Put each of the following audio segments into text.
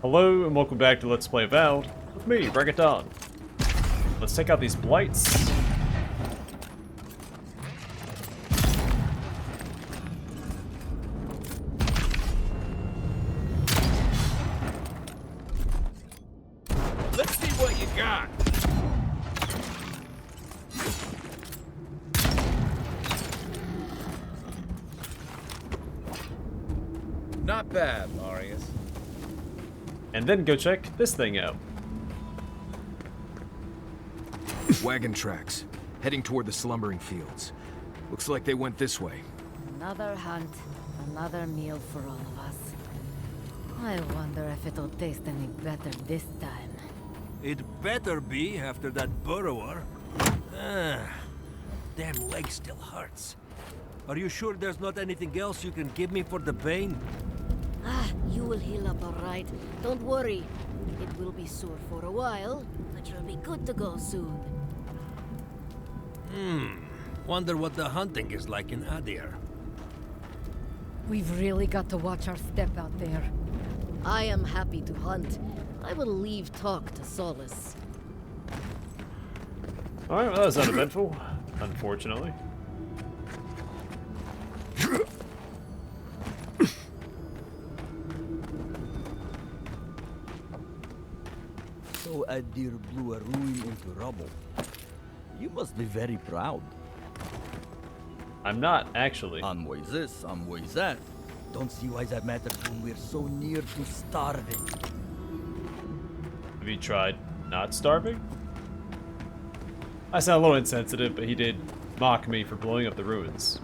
Hello and welcome back to Let's Play Avowed with me, BringItDon. Let's take out these blights. Let's see what you got. Not bad, Marius. And then go check this thing out. Wagon tracks, heading toward the slumbering fields. Looks like they went this way. Another hunt, another meal for all of us. I wonder if it'll taste any better this time. It better be after that burrower. Damn leg still hurts. Are you sure there's not anything else you can give me for the pain? You will heal up all right. Don't worry. It will be sore for a while, but you'll be good to go soon. Wonder what the hunting is like in Adir. We've really got to watch our step out there. I am happy to hunt. I will leave talk to Solace. Alright, well that was uneventful, unfortunately. So Adir blew a ruin into rubble. You must be very proud. I'm not, actually. Envoy this, envoy that. Don't see why that matters when we're so near to starving. Have you tried not starving? I sound a little insensitive, but he did mock me for blowing up the ruins.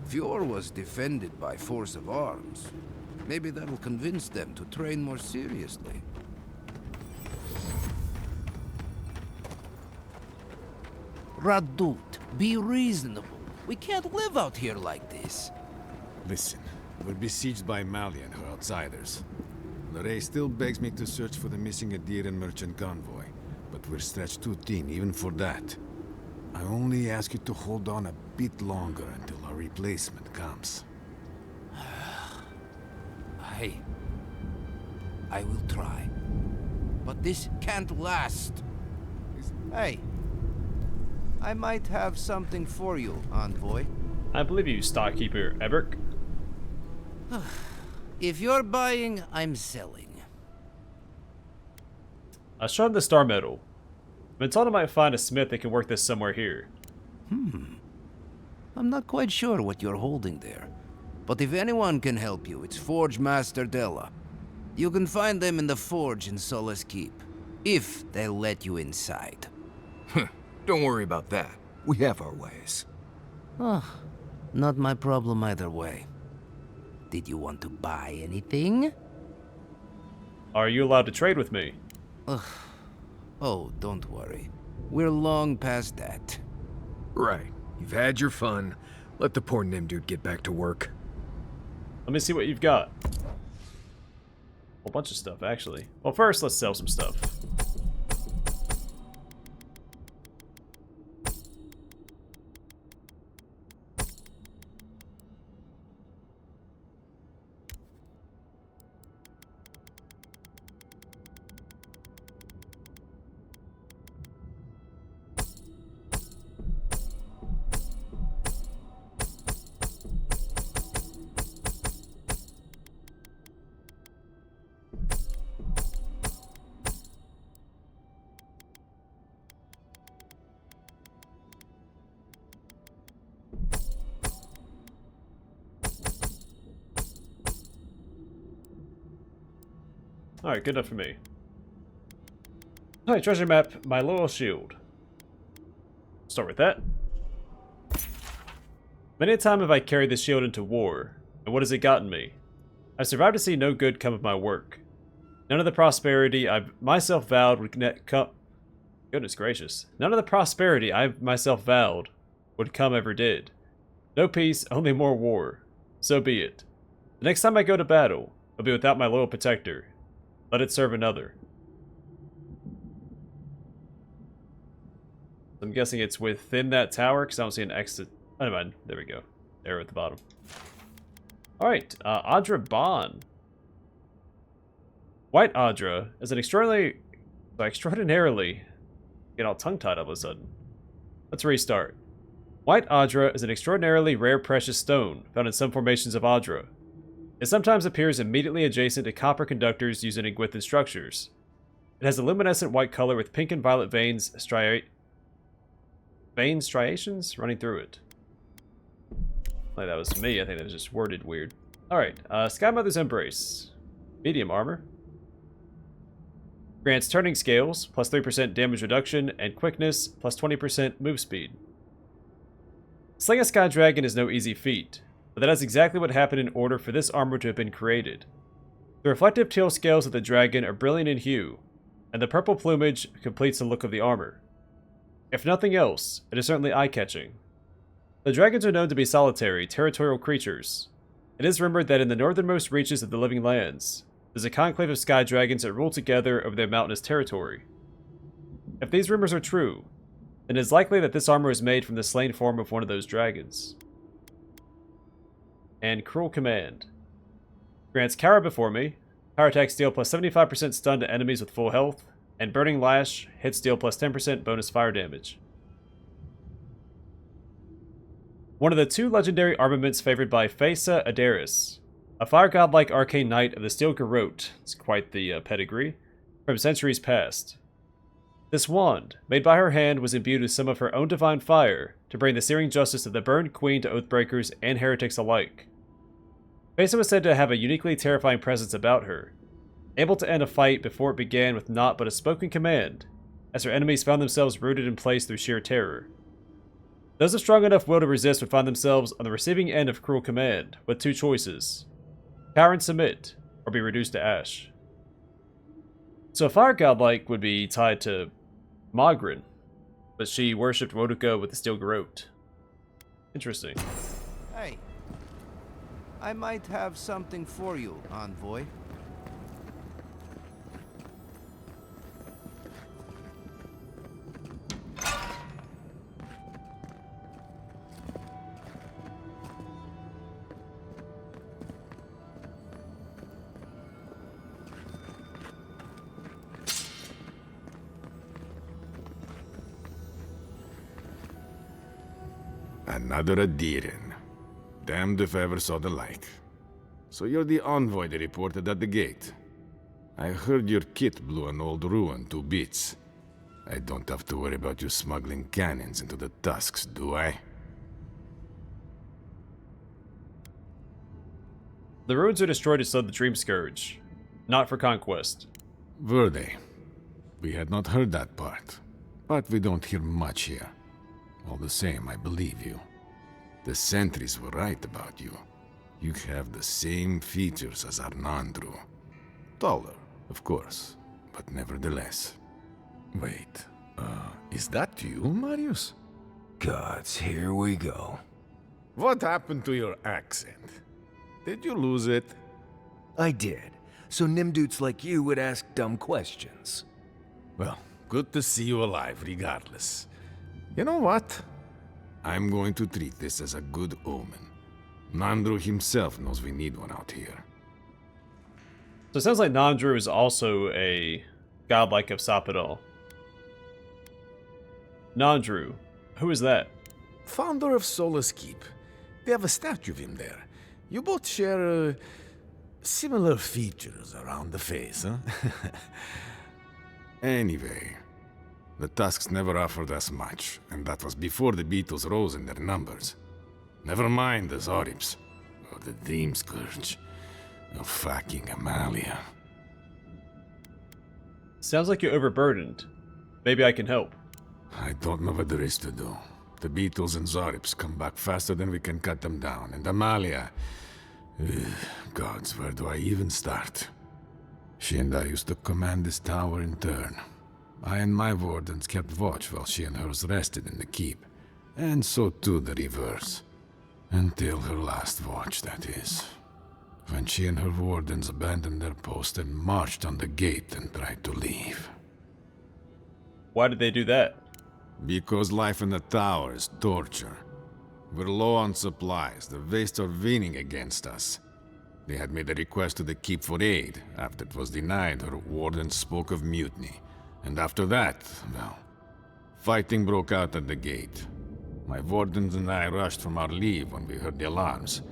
Fjord was defended by force of arms. Maybe that'll convince them to train more seriously. Radut, be reasonable. We can't live out here like this. Listen, we're besieged by Mali and her outsiders. Lorraine still begs me to search for the missing Adiran merchant convoy, but we're stretched too thin even for that. I only ask you to hold on a bit longer until our replacement comes. I will try. But this can't last. Hey, I might have something for you, envoy. I believe you, stockkeeper Eberk. If you're buying, I'm selling. I showed him the star medal. I've been told I might find a smith that can work this somewhere here. I'm not quite sure what you're holding there. But if anyone can help you, it's Forge Master Della. You can find them in the forge in Solace Keep, if they'll let you inside. Don't worry about that. We have our ways. Not my problem either way. Did you want to buy anything? Are you allowed to trade with me? Oh, don't worry. We're long past that. Right. You've had your fun. Let the poor Nim dude get back to work. Let me see what you've got. A whole bunch of stuff, actually. Well, first, let's sell some stuff. Alright, good enough for me. Alright, treasure map, my loyal shield. Start with that. Many a time have I carried this shield into war, and what has it gotten me? I've survived to see no good come of my work. None of the prosperity I've myself vowed would come... Goodness gracious. None of the prosperity I myself vowed would come ever did. No peace, only more war. So be it. The next time I go to battle, I'll be without my loyal protector. Let it serve another. I'm guessing it's within that tower, because I don't see an exit. Oh, never mind. There we go. There at the bottom. Alright, Adra Bon. White Adra is an extraordinarily... Get all tongue-tied all of a sudden. Let's restart. White Adra is an extraordinarily rare precious stone found in some formations of Adra. It sometimes appears immediately adjacent to copper conductors used in Gwithan structures. It has a luminescent white color with pink and violet striations running through it. Like that was me, I think that was just worded weird. Alright, Sky Mother's Embrace. Medium armor. Grants turning scales, plus 3% damage reduction, and quickness, plus 20% move speed. Slaying a Sky Dragon is no easy feat, but that is exactly what happened in order for this armor to have been created. The reflective teal scales of the dragon are brilliant in hue, and the purple plumage completes the look of the armor. If nothing else, it is certainly eye-catching. The dragons are known to be solitary, territorial creatures. It is rumored that in the northernmost reaches of the living lands, there's a conclave of sky dragons that rule together over their mountainous territory. If these rumors are true, then it is likely that this armor is made from the slain form of one of those dragons. And Cruel Command. Grants Carve before me, power attack steal plus 75% stun to enemies with full health, and Burning Lash, hit steal plus 10% bonus fire damage. One of the two legendary armaments favored by Phaesa Adaris, a fire godlike arcane knight of the Steel Garrote, it's quite the pedigree, from centuries past. This wand, made by her hand, was imbued with some of her own divine fire to bring the searing justice of the Burned Queen to Oathbreakers and heretics alike. Phaesa was said to have a uniquely terrifying presence about her, able to end a fight before it began with naught but a spoken command, as her enemies found themselves rooted in place through sheer terror. Those of strong enough will to resist would find themselves on the receiving end of Cruel Command, with two choices: cower and submit, or be reduced to ash. So a fire godlike would be tied to Magrin, but she worshipped Woduka with the Steel Garrote. Interesting. Hey, I might have something for you, envoy. Another Adiran. Damned if I ever saw the like. So you're the envoy they reported at the gate. I heard your kit blew an old ruin to bits. I don't have to worry about you smuggling cannons into the Tusks, do I? The ruins are destroyed to slow the Dream Scourge, not for conquest. Were they? We had not heard that part. But we don't hear much here. All the same, I believe you. The sentries were right about you. You have the same features as Arnandru. Taller, of course, but nevertheless. Wait, is that you, Marius? Gods, here we go. What happened to your accent? Did you lose it? I did. So Nimdudes like you would ask dumb questions. Well, good to see you alive, regardless. You know what? I'm going to treat this as a good omen. Nandru himself knows we need one out here. So it sounds like Nandru is also a godlike of Sapadal. Nandru, who is that? Founder of Solace Keep. They have a statue of him there. You both share, similar features around the face, huh? Anyway, the Tusks never offered us much, and that was before the beetles rose in their numbers. Never mind the Zorips, or the Dream Scourge, or fucking Amalia. Sounds like you're overburdened. Maybe I can help. I don't know what there is to do. The beetles and Zorips come back faster than we can cut them down, and Amalia... gods, where do I even start? She and I used to command this tower in turn. I and my wardens kept watch while she and hers rested in the keep. And so too the reverse. Until her last watch, that is. When she and her wardens abandoned their post and marched on the gate and tried to leave. Why did they do that? Because life in the tower is torture. We're low on supplies. The Wastes are winning against us. They had made a request to the keep for aid. After it was denied, her warden spoke of mutiny. And after that, well, fighting broke out at the gate. My wardens and I rushed from our leave when we heard the alarms.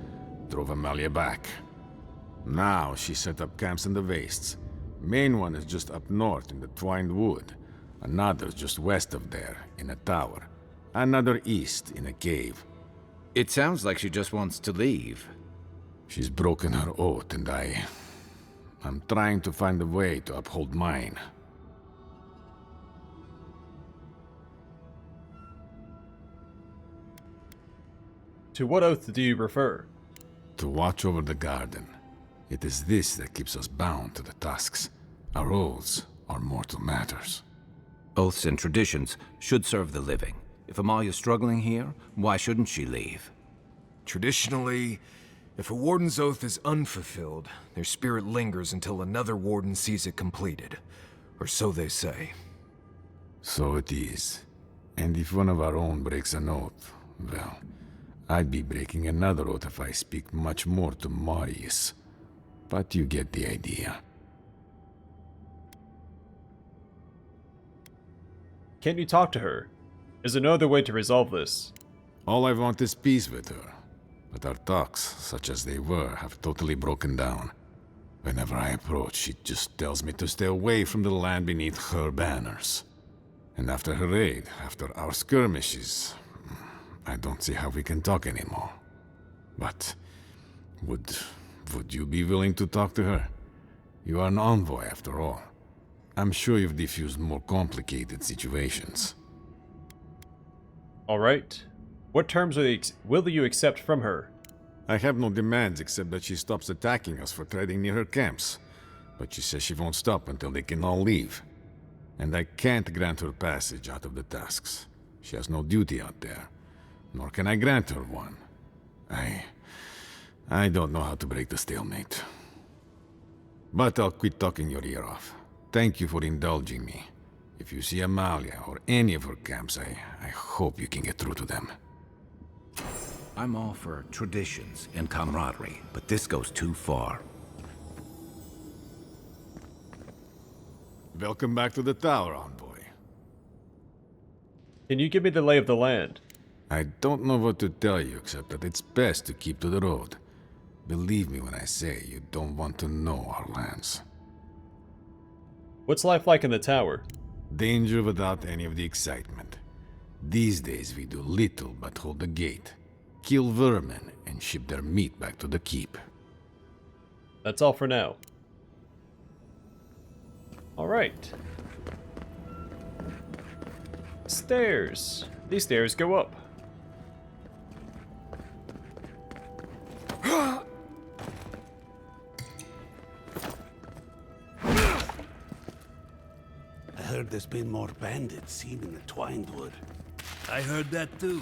Drove Amalia back. Now she set up camps in the Wastes. Main one is just up north in the Twined Wood. Another's just west of there, in a tower. Another east, in a cave. It sounds like she just wants to leave. She's broken her oath, and I'm trying to find a way to uphold mine. To what oath do you refer? To watch over the garden. It is this that keeps us bound to the Tusks. Our oaths are mortal matters. Oaths and traditions should serve the living. If Amalia's struggling here, why shouldn't she leave? Traditionally, if a warden's oath is unfulfilled, their spirit lingers until another warden sees it completed. Or so they say. So it is. And if one of our own breaks an oath, well, I'd be breaking another oath if I speak much more to Marius. But you get the idea. Can't you talk to her? Is there no other way to resolve this? All I want is peace with her. But our talks, such as they were, have totally broken down. Whenever I approach, she just tells me to stay away from the land beneath her banners. And after her raid, after our skirmishes, I don't see how we can talk anymore. But would you be willing to talk to her? You are an envoy, after all. I'm sure you've diffused more complicated situations. All right. What terms will you accept from her? I have no demands except that she stops attacking us for trading near her camps. But she says she won't stop until they can all leave. And I can't grant her passage out of the Tusks. She has no duty out there. Nor can I grant her one. I don't know how to break the stalemate. But I'll quit talking your ear off. Thank you for indulging me. If you see Amalia or any of her camps, I hope you can get through to them. I'm all for traditions and camaraderie, but this goes too far. Welcome back to the tower, envoy. Can you give me the lay of the land? I don't know what to tell you except that it's best to keep to the road. Believe me when I say you don't want to know our lands. What's life like in the tower? Danger without any of the excitement. These days we do little but hold the gate, kill vermin, and ship their meat back to the keep. That's all for now. Alright. Stairs. These stairs go up. I heard there's been more bandits seen in the Twined Wood. I heard that too.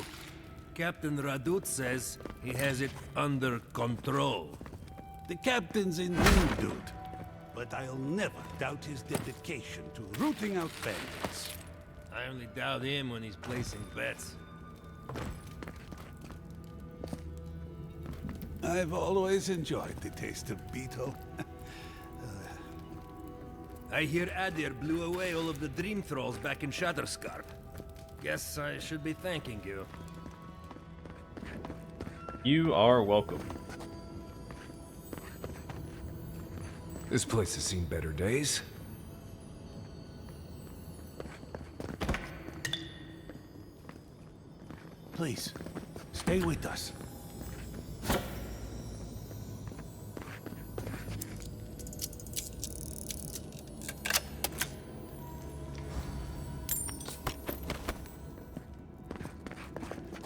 Captain Radut says he has it under control. The captain's a new dude, but I'll never doubt his dedication to rooting out bandits. I only doubt him when he's placing bets. I've always enjoyed the taste of beetle. I hear Adir blew away all of the dream thralls back in Shatterscarp. Guess I should be thanking you. You are welcome. This place has seen better days. Please, stay with us.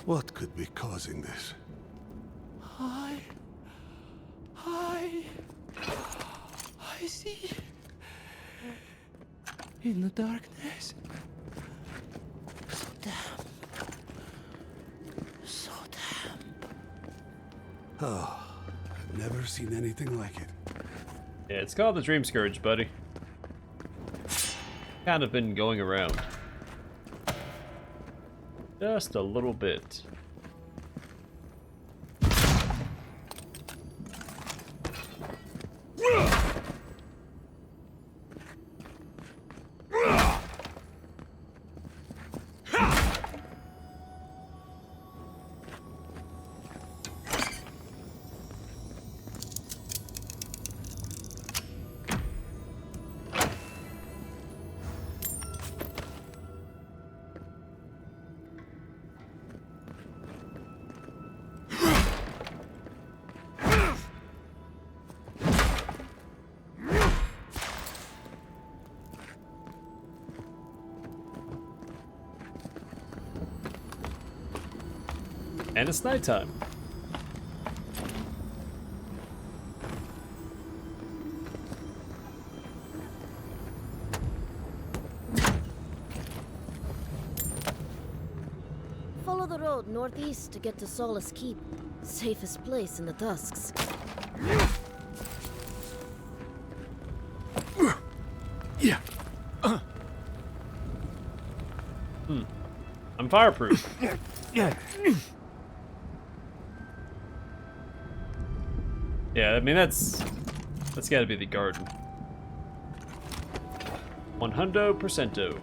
What could be causing this? I see. In the darkness. So damp. So damp. Oh, I've never seen anything like it. Yeah, it's called the Dream Scourge, buddy. Kind of been going around. Just a little bit. And it's nighttime. Follow the road northeast to get to Solace Keep. Safest place in the Tusks. Yeah. I'm fireproof. Yeah. Yeah, I mean that's gotta be the garden. 100%.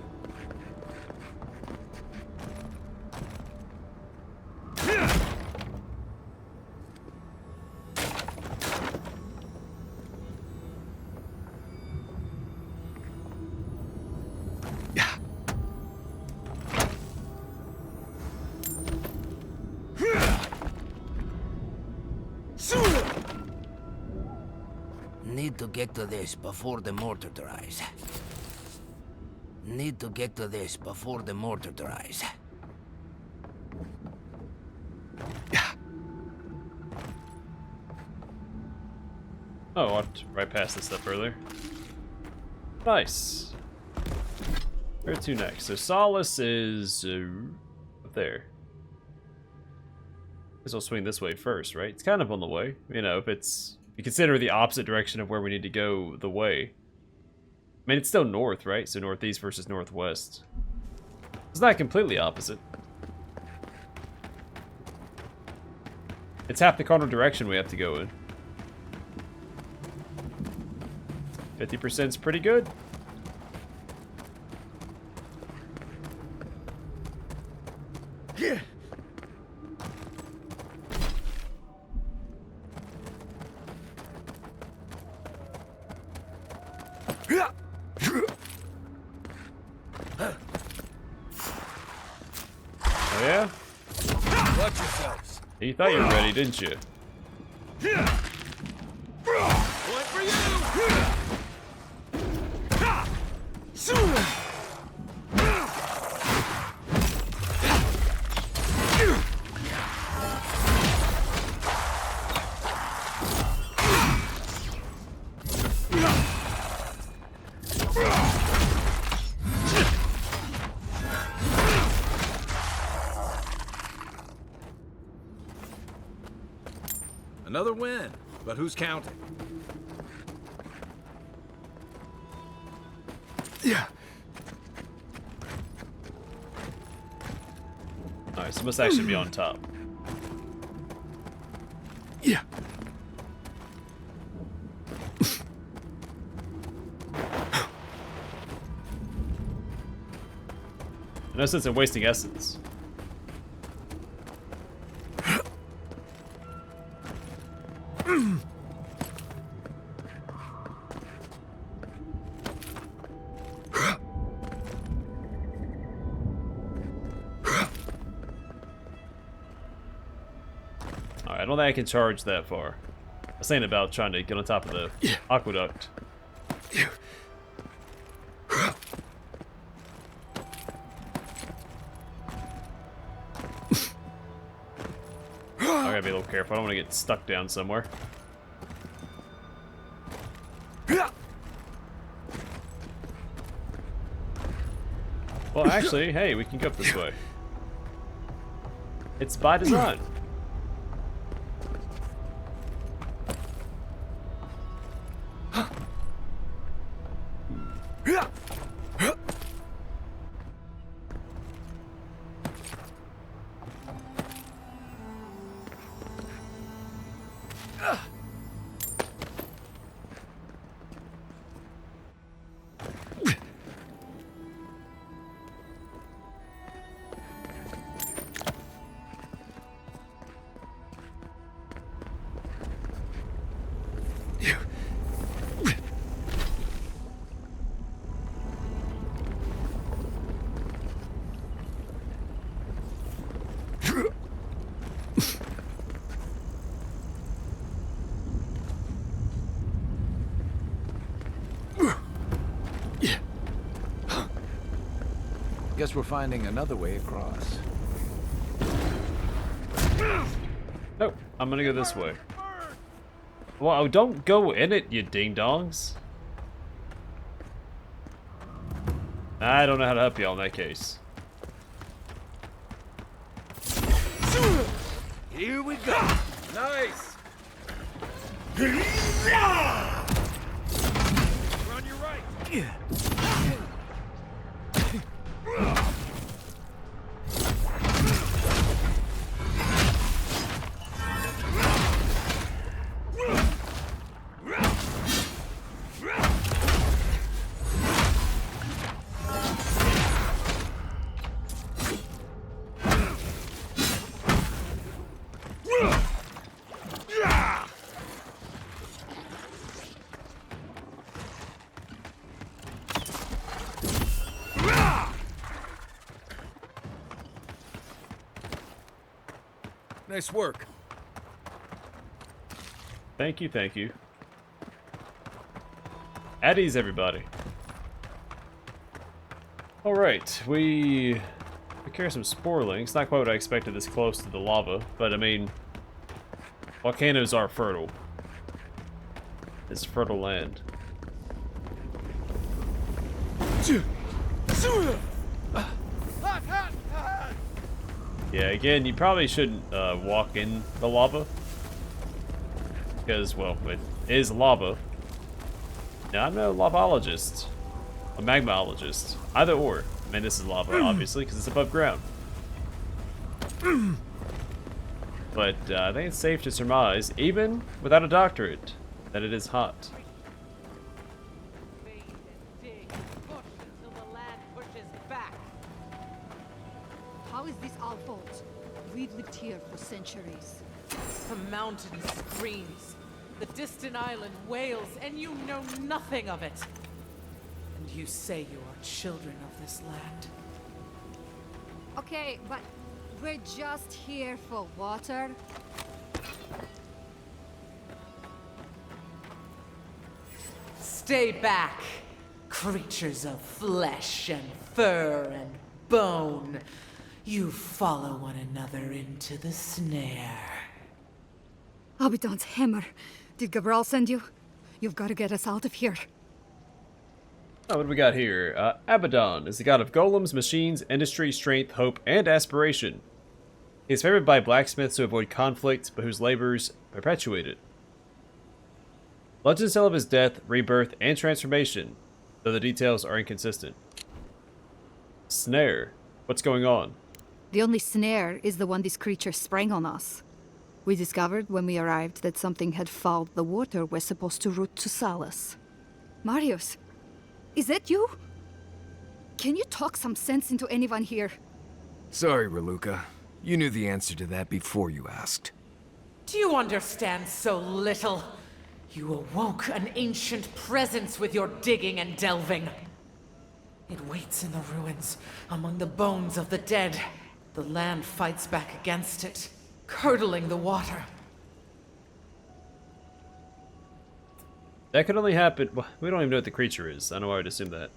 Need to get to this before the mortar dries. Need to get to this before the mortar dries. Oh, I walked right past this stuff earlier. Nice. Where to next? So Solace is up there. Guess I'll swing this way first, right? It's kind of on the way. You know, if you consider the opposite direction of where we need to go the way. I mean, it's still north, right? So northeast versus northwest. It's not completely opposite. It's half the cardinal direction we have to go in. 50% is pretty good. Yeah. Oh yeah? Watch yourselves. You thought you were ready, didn't you? One for you! Another win, but who's counting? Yeah. Alright, so it must actually be on top. Yeah. No sense in wasting essence. I don't think I can charge that far. I was saying about trying to get on top of the aqueduct. I gotta be a little careful. I don't want to get stuck down somewhere. Well, actually, hey, we can go up this way. It's by design. Guess we're finding another way across. Nope, I'm gonna go this way. Well, don't go in it, you ding-dongs. I don't know how to help y'all in that case. Here we go. Nice. We're on your right. Nice work. Thank you, thank you. At ease, everybody. Alright, we carry some sporelings. Not quite what I expected this close to the lava, but I mean, volcanoes are fertile. It's fertile land. Yeah, again, you probably shouldn't walk in the lava. Because, well, it is lava. Now, I'm no lavologist. A magmaologist. Either or. I mean, this is lava, obviously, because it's above ground. But I think it's safe to surmise, even without a doctorate, that it is hot. How is this our fault? We've lived here for centuries. The mountain screams. The distant island wails, and you know nothing of it. And you say you are children of this land. Okay, but we're just here for water. Stay back, creatures of flesh and fur and bone. You follow one another into the snare. Abaddon's hammer. Did Gabral send you? You've got to get us out of here. Oh, what do we got here? Abaddon is the god of golems, machines, industry, strength, hope, and aspiration. He is favored by blacksmiths to avoid conflict, but whose labors perpetuate it. Legends tell of his death, rebirth, and transformation, though the details are inconsistent. Snare. What's going on? The only snare is the one this creature sprang on us. We discovered when we arrived that something had fouled the water we're supposed to route to Salus. Marius, is that you? Can you talk some sense into anyone here? Sorry, Raluca. You knew the answer to that before you asked. Do you understand so little? You awoke an ancient presence with your digging and delving. It waits in the ruins, among the bones of the dead. The land fights back against it, curdling the water. That could only happen... Well, we don't even know what the creature is. I know why I would assume that.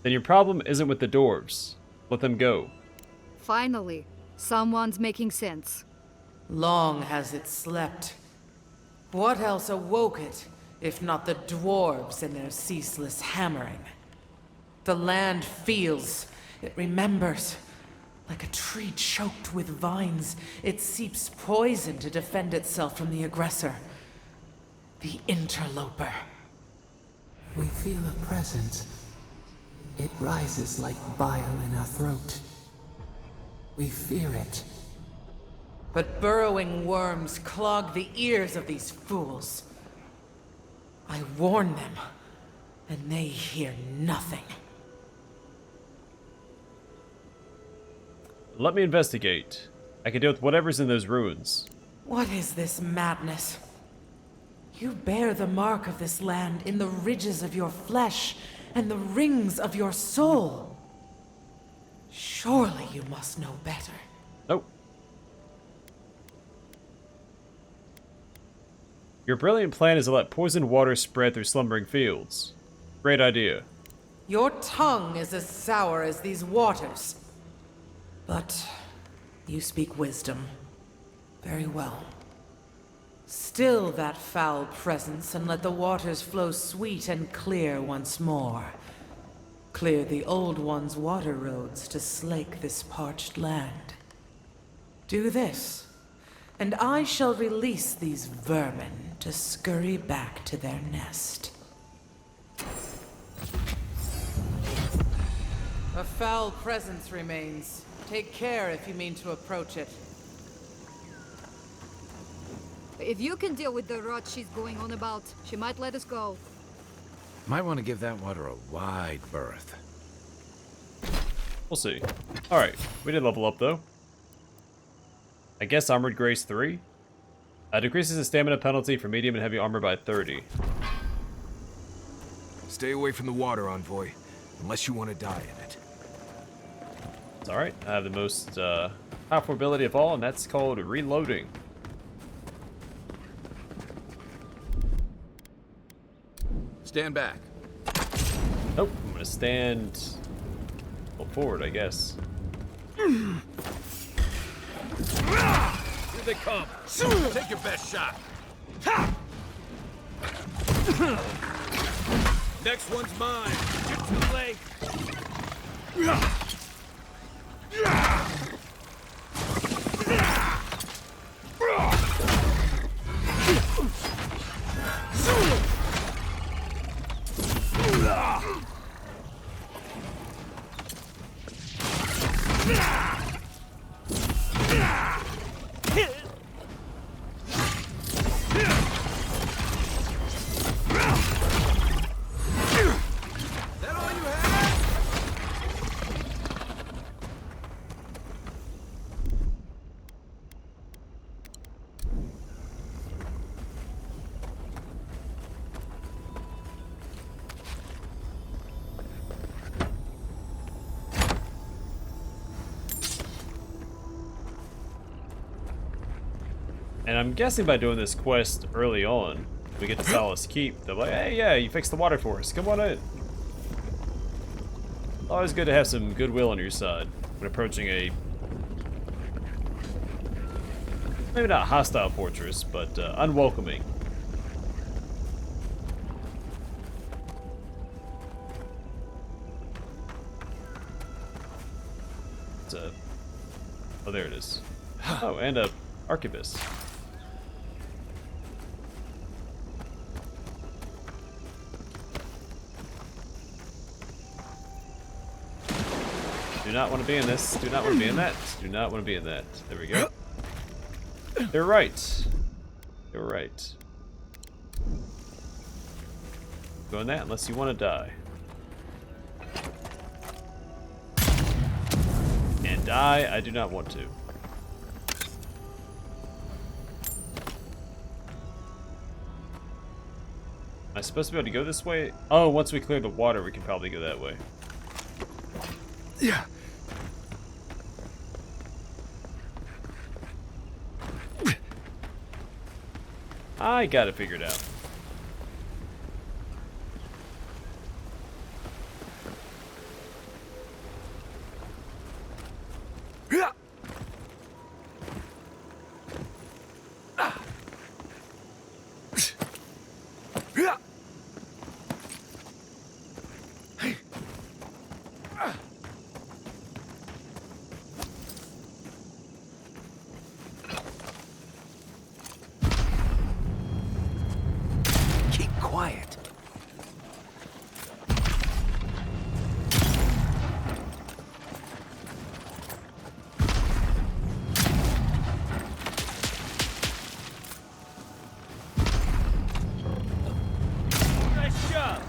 Then your problem isn't with the dwarves. Let them go. Finally, someone's making sense. Long has it slept. What else awoke it, if not the dwarves and their ceaseless hammering? The land feels, it remembers. Like a tree choked with vines, it seeps poison to defend itself from the aggressor. The interloper. We feel a presence. It rises like bile in our throat. We fear it. But burrowing worms clog the ears of these fools. I warn them, and they hear nothing. Let me investigate. I can deal with whatever's in those ruins. What is this madness? You bear the mark of this land in the ridges of your flesh and the rings of your soul. Surely you must know better. Nope. Your brilliant plan is to let poisoned water spread through slumbering fields. Great idea. Your tongue is as sour as these waters. But You speak wisdom. Very well. Still that foul presence, and let the waters flow sweet and clear once more. Clear the old one's water roads to slake this parched land. Do this, and I shall release these vermin to scurry back to their nest. A foul presence remains. Take care if you mean to approach it. If you can deal with the rot she's going on about, she might let us go. Might want to give that water a wide berth. We'll see. Alright, we did level up though. I guess Armored Grace 3? Decreases the stamina penalty for medium and heavy armor by 30. Stay away from the water, Envoy, unless you want to die in it. It's alright, I have the most powerful ability of all, and that's called reloading. Stand back. Nope, I'm gonna stand forward, I guess. Here they come. Take your best shot. Next one's mine. You're too late. And I'm guessing by doing this quest early on, we get to Solace Keep. They're like, hey, yeah, you fixed the water for us. Come on in. Always good to have some goodwill on your side when approaching a maybe not hostile fortress, but unwelcoming. It's a... Oh, there it is. Oh, and a arquebus. Do not want to be in this. Do not want to be in that. Do not want to be in that. There we go. They're right. They're right. Go in that unless you want to die. And die, I do not want to. Am I supposed to be able to go this way? Oh, once we clear the water, we can probably go that way. Yeah. I got it figured out. Quiet. Nice job.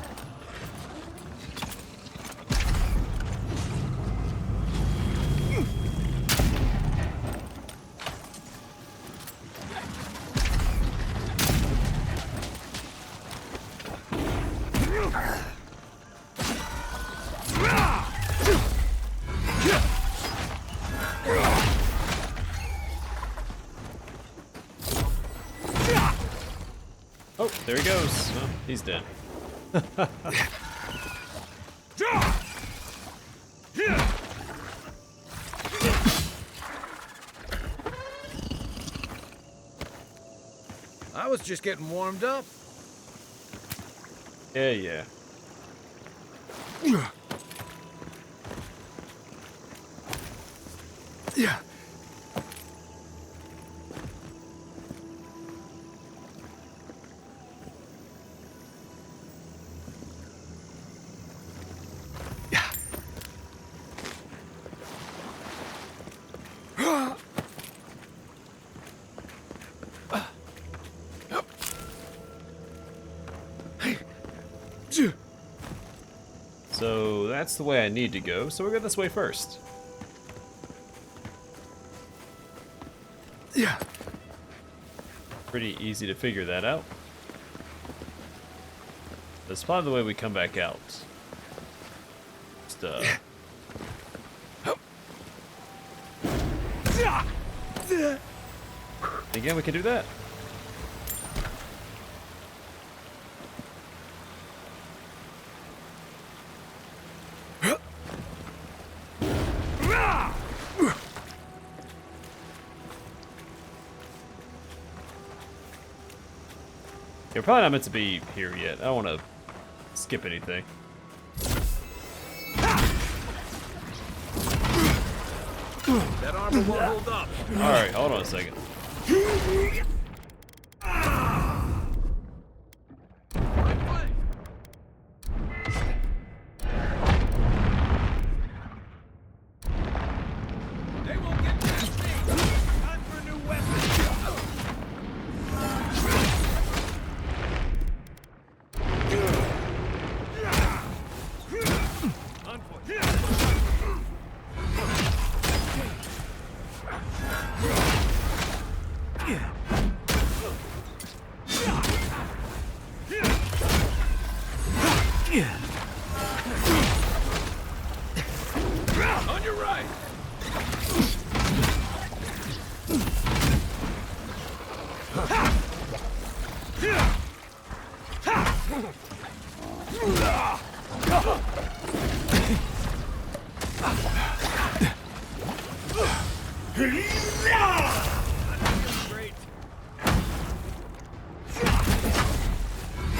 Oh, there he goes. Oh, he's dead. I was just getting warmed up. Yeah, yeah. Yeah. So that's the way I need to go, so we'll go this way first. Yeah. Pretty easy to figure that out. That's probably the way we come back out. Just, again, we can do that. We're probably not meant to be here yet. I don't want to skip anything. That armor won't hold up. Alright, hold on a second. They won't get past me. Time for a new weapon. On your right.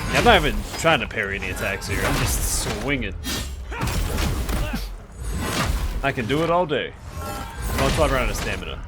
I'm not even trying to parry any attacks here. I'm just swinging. I can do it all day. I'll try around out of stamina.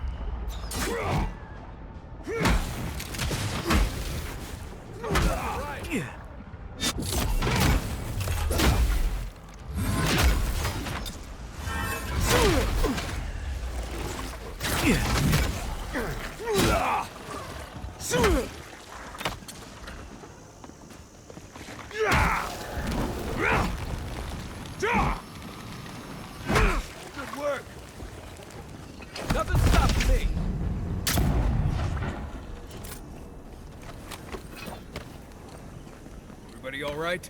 Good work. Nothing stops me. Everybody all right?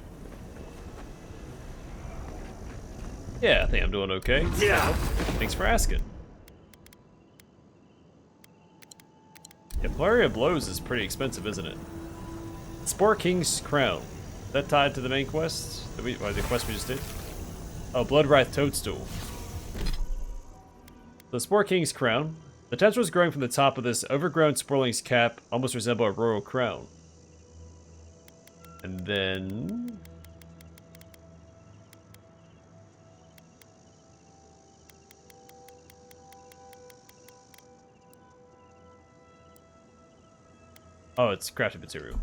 Yeah, I think I'm doing okay. Yeah. Thanks for asking. Yeah, Flurry of Blows is pretty expensive, isn't it? Spore King's Crown. Is that tied to the main quest? The quest we just did? Oh, Bloodwrath Toadstool. The Spore King's Crown. The tendrils growing from the top of this overgrown sporling's cap almost resemble a royal crown. And then... oh, it's crafted material.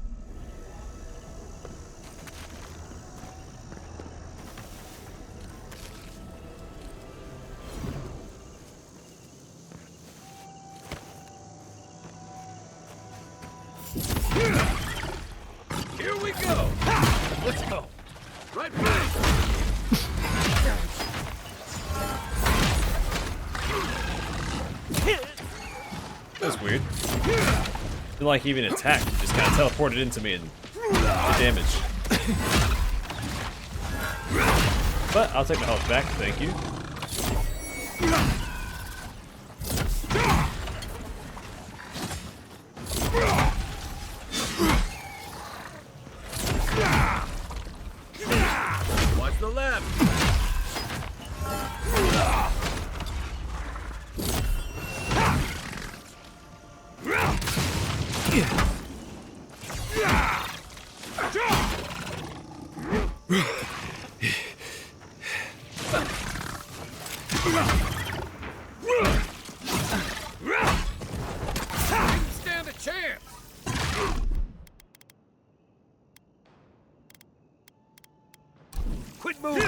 Here we go. Let's go. Right back. That's weird. Didn't like even attack, just kind of teleported into me and did damage. But I'll take my health back, thank you. Watch the left. Stand a chance. Quit moving!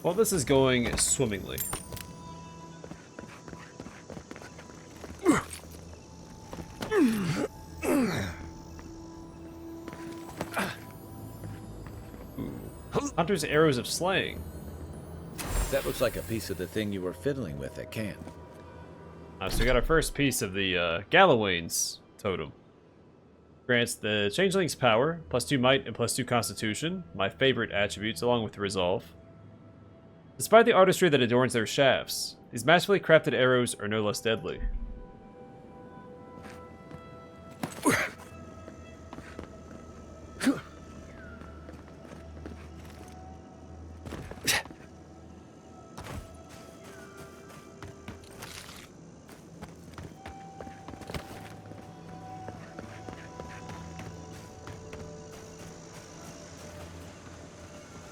Well, this is going swimmingly. Hunter's arrows of slaying. That looks like a piece of the thing you were fiddling with at camp. So we got our first piece of the Galawain's totem. Grants the changeling's power, +2 might and +2 constitution, my favorite attributes, along with resolve. Despite the artistry that adorns their shafts, these masterfully crafted arrows are no less deadly.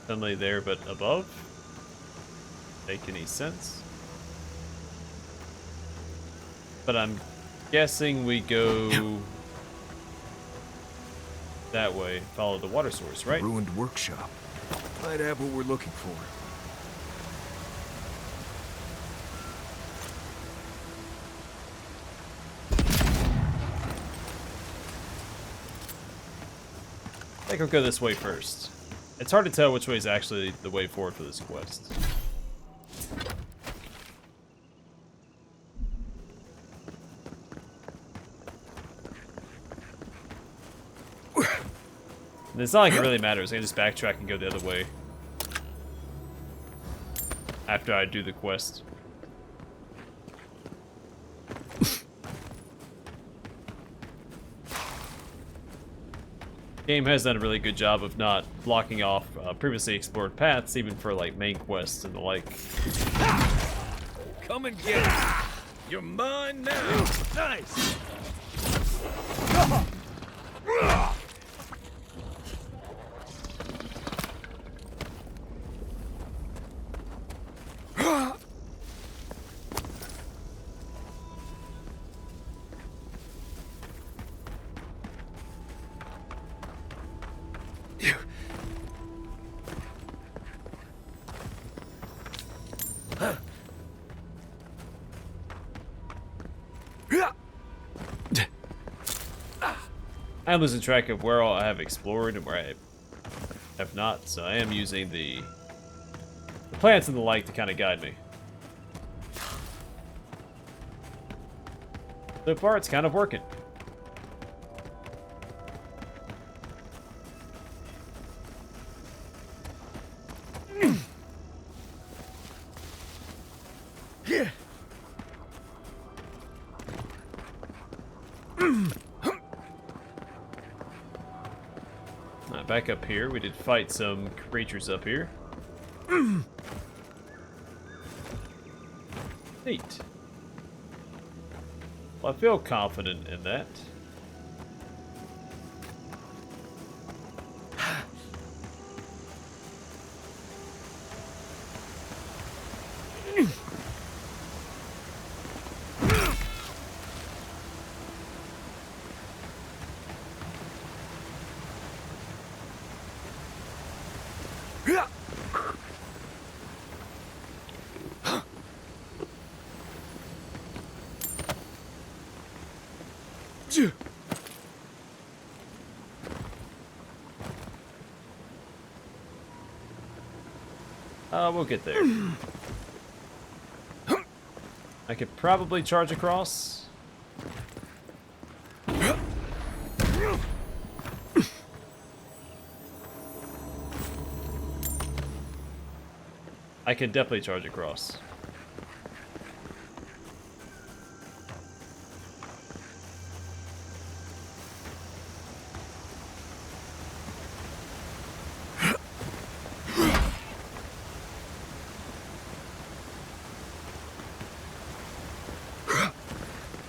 Suddenly there, but above? Make any sense? But I'm guessing we go that way, follow the water source, right? Ruined workshop. Might have what we're looking for. I think I'll go this way first. It's hard to tell which way is actually the way forward for this quest. And it's not like it really matters. I can just backtrack and go the other way after I do the quest. Game has done a really good job of not blocking off previously explored paths, even for like main quests and the like. Come and get it. You're mine now. Nice. I'm losing track of where all I have explored and where I have not, so I am using the plants and the like to kind of guide me. So far, it's kind of working. Back up here, we did fight some creatures up here. Neat. Well, I feel confident in that. We'll get there. I could probably charge across. I can definitely charge across.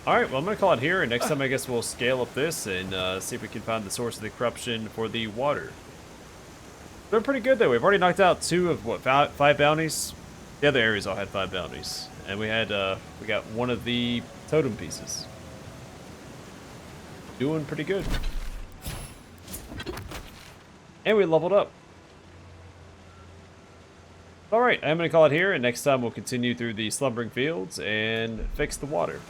Alright, well, I'm going to call it here, and next time I guess we'll scale up this and see if we can find the source of the corruption for the water. Doing pretty good, though. We've already knocked out 2 of, what, 5 bounties? The other areas all had 5 bounties. And we got 1 of the totem pieces. Doing pretty good. And we leveled up. Alright, I'm going to call it here, and next time we'll continue through the slumbering fields and fix the water.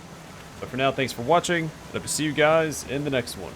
But for now, thanks for watching. Hope to see you guys in the next one.